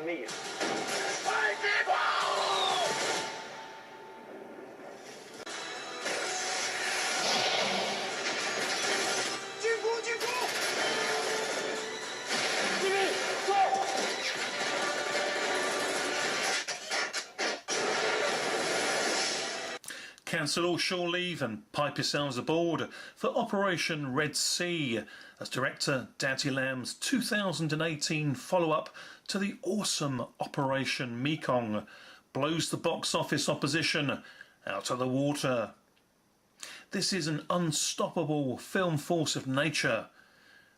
力。 Cancel all shore leave and pipe yourselves aboard for Operation Red Sea as director Dante Lam's 2018 follow-up to the awesome Operation Mekong blows the box office opposition out of the water. This is an unstoppable film force of nature.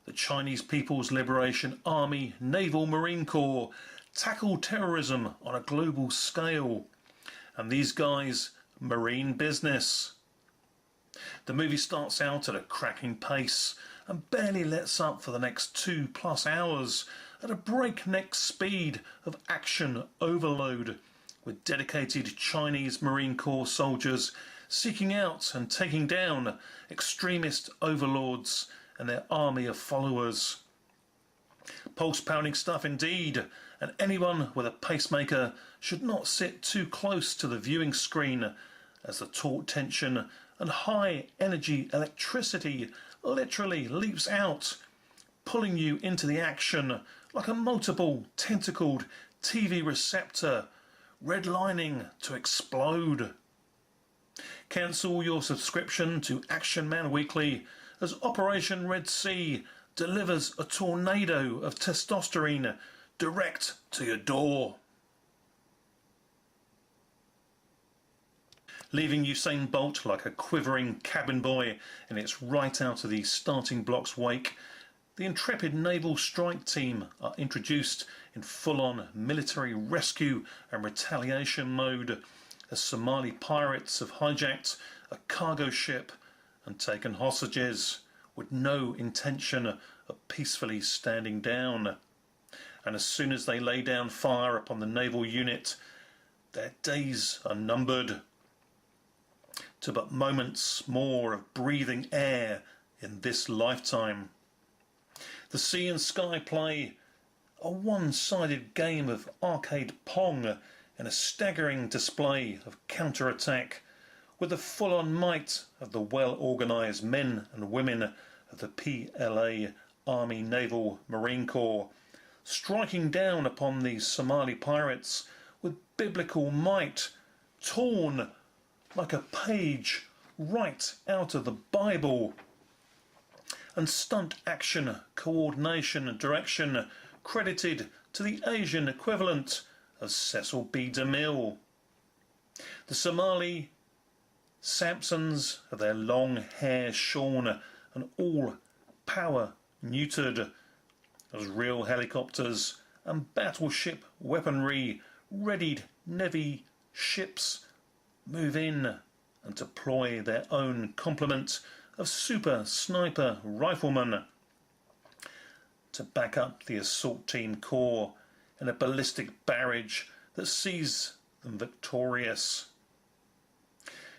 The Chinese People's Liberation Army Naval Marine Corps tackle terrorism on a global scale. And these guys marine business. The movie starts out at a cracking pace and barely lets up for the next 2+ hours at a breakneck speed of action overload, with dedicated Chinese Marine Corps soldiers seeking out and taking down extremist overlords and their army of followers. Pulse-pounding stuff indeed, and anyone with a pacemaker should not sit too close to the viewing screen as the taut tension and high energy electricity literally leaps out, pulling you into the action like a multiple tentacled TV receptor, redlining to explode. Cancel your subscription to Action Man Weekly as Operation Red Sea delivers a tornado of testosterone direct to your door. Leaving Usain Bolt like a quivering cabin boy in its right out of the starting block's wake, the intrepid naval strike team are introduced in full-on military rescue and retaliation mode as Somali pirates have hijacked a cargo ship and taken hostages with no intention of peacefully standing down. And as soon as they lay down fire upon the naval unit, their days are numbered to but moments more of breathing air in this lifetime. The sea and sky play a one-sided game of arcade pong in a staggering display of counter-attack with the full-on might of the well-organised men and women of the PLA Army Naval Marine Corps, striking down upon the Somali pirates with biblical might, torn like a page right out of the Bible, and stunt action, coordination and direction credited to the Asian equivalent of Cecil B. DeMille. The Somali Samsons have their long hair shorn and all power neutered as real helicopters and battleship weaponry readied Navy ships move in and deploy their own complement of super sniper riflemen to back up the assault team corps in a ballistic barrage that sees them victorious.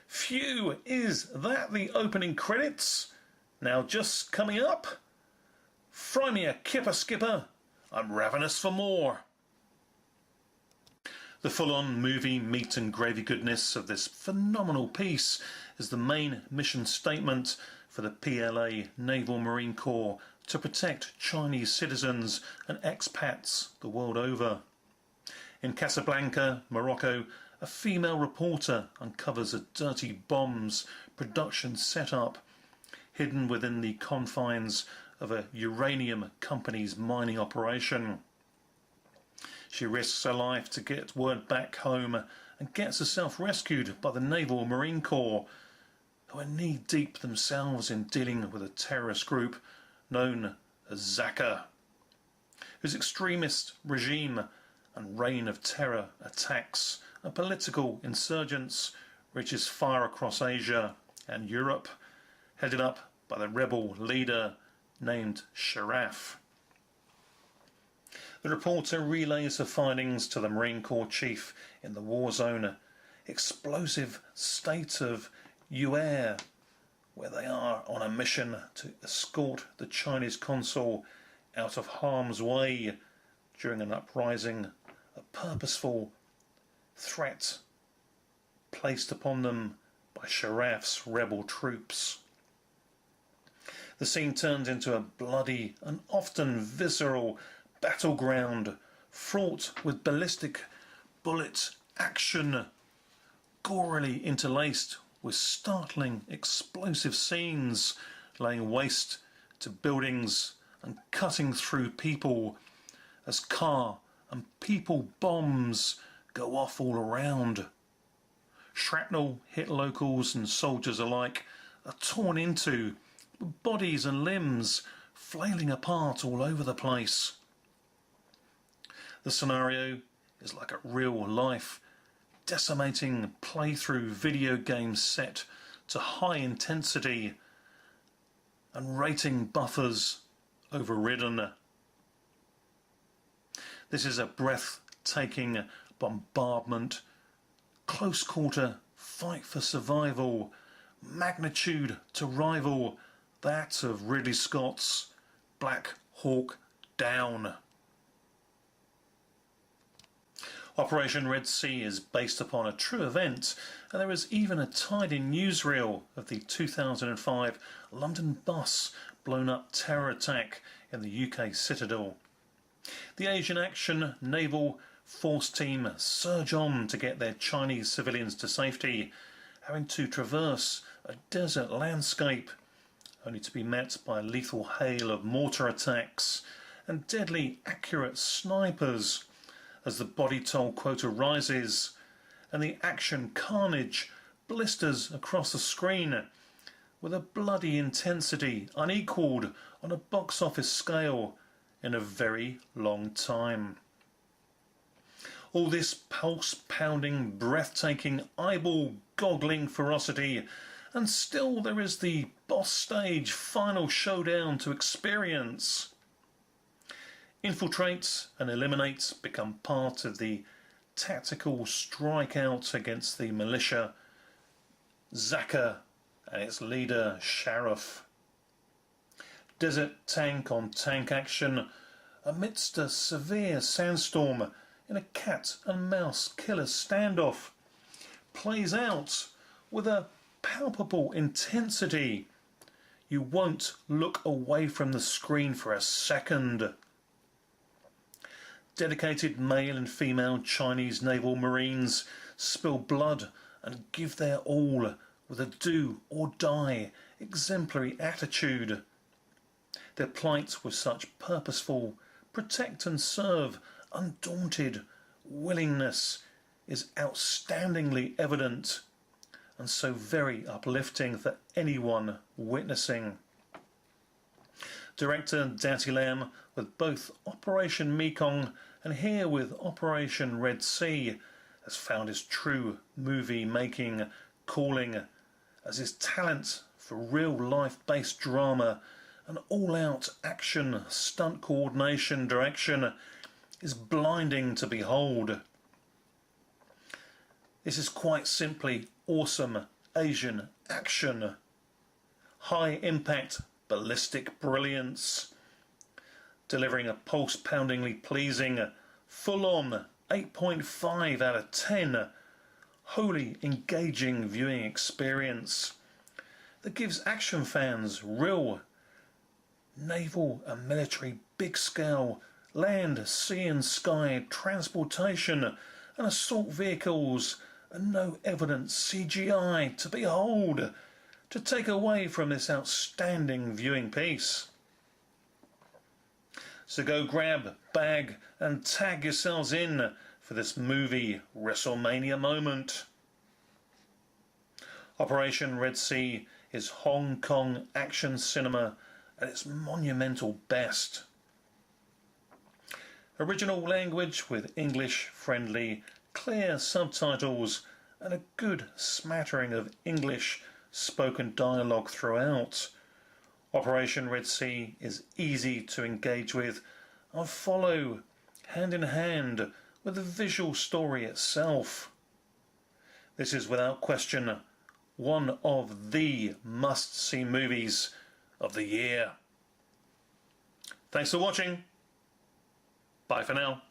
Phew, is that the opening credits? Now just coming up, fry me a kipper skipper, I'm ravenous for more. The full-on movie meat and gravy goodness of this phenomenal piece is the main mission statement for the PLA Naval Marine Corps to protect Chinese citizens and expats the world over. In Casablanca, Morocco, a female reporter uncovers a dirty bombs production setup hidden within the confines of a uranium company's mining operation. She risks her life to get word back home and gets herself rescued by the Naval Marine Corps, who are knee-deep themselves in dealing with a terrorist group known as Zaka, whose extremist regime and reign of terror attacks and political insurgents reaches far across Asia and Europe, headed up by the rebel leader named Sharaf. The reporter relays her findings to the Marine Corps chief in the war zone, explosive state of Yue, where they are on a mission to escort the Chinese consul out of harm's way during an uprising purposeful threat placed upon them by Sharaf's rebel troops. The scene turns into a bloody and often visceral battleground fraught with ballistic bullet action, gorily interlaced with startling explosive scenes, laying waste to buildings and cutting through people as car and people bombs go off all around. Shrapnel hit locals and soldiers alike are torn into, with bodies and limbs flailing apart all over the place. The scenario is like a real-life, decimating playthrough video game set to high intensity and rating buffers overridden. This is a breathtaking bombardment, close-quarter fight for survival, magnitude to rival that of Ridley Scott's Black Hawk Down. Operation Red Sea is based upon a true event, and there is even a tied-in newsreel of the 2005 London bus blown-up terror attack in the UK citadel. The Asian Action Naval Force team surge on to get their Chinese civilians to safety, having to traverse a desert landscape, only to be met by a lethal hail of mortar attacks and deadly accurate snipers as the body toll quota rises and the action carnage blisters across the screen with a bloody intensity unequalled on a box office scale in a very long time. All this pulse-pounding, breathtaking, eyeball-goggling ferocity, and still there is the boss stage final showdown to experience. Infiltrate and eliminate become part of the tactical strikeout against the militia, Zaka and its leader Sharaf. Desert tank-on-tank action amidst a severe sandstorm in a cat-and-mouse killer standoff plays out with a palpable intensity. You won't look away from the screen for a second. Dedicated male and female Chinese naval marines spill blood and give their all with a do-or-die exemplary attitude. Their plight with such purposeful, protect and serve, undaunted willingness is outstandingly evident and so very uplifting for anyone witnessing. Director Dante Lam, with both Operation Mekong and here with Operation Red Sea, has found his true movie-making calling, as his talent for real-life based drama and all-out action, stunt coordination, direction is blinding to behold. This is quite simply awesome Asian action. High-impact ballistic brilliance, delivering a pulse-poundingly pleasing, full-on 8.5 out of 10, wholly engaging viewing experience that gives action fans real naval and military big-scale land, sea and sky transportation and assault vehicles and no evident CGI to behold, to take away from this outstanding viewing piece. So go grab, bag and tag yourselves in for this movie WrestleMania moment. Operation Red Sea is Hong Kong action cinema at its monumental best. Original language with English-friendly, clear subtitles and a good smattering of English spoken dialogue throughout. Operation Red Sea is easy to engage with and follow hand in hand with the visual story itself. This is without question one of the must-see movies of the year. Thanks for watching. Bye for now.